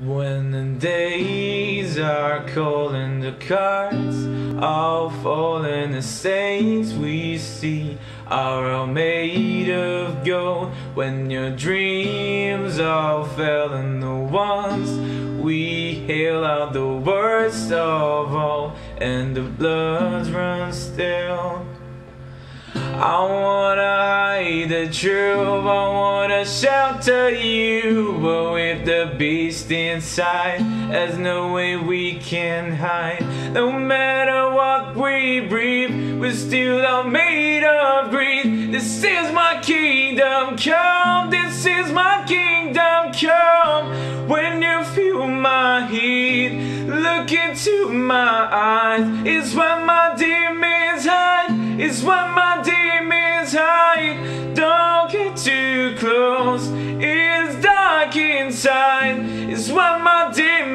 When the days are cold and the cards all fall and the stains we see are all made of gold. When your dreams all fell and the ones we hail are the worst of all, and the bloods run still. I wanna hide the truth, I wanna shelter you, but with the beast inside, there's no way we can hide. No matter what we breathe, we're still all made of greed. This is my kingdom come, this is my kingdom come. When you feel my heat, look into my eyes. It's when my demons hide, it's when my demons hide. Don't get too close, it's dark inside. It's when my demons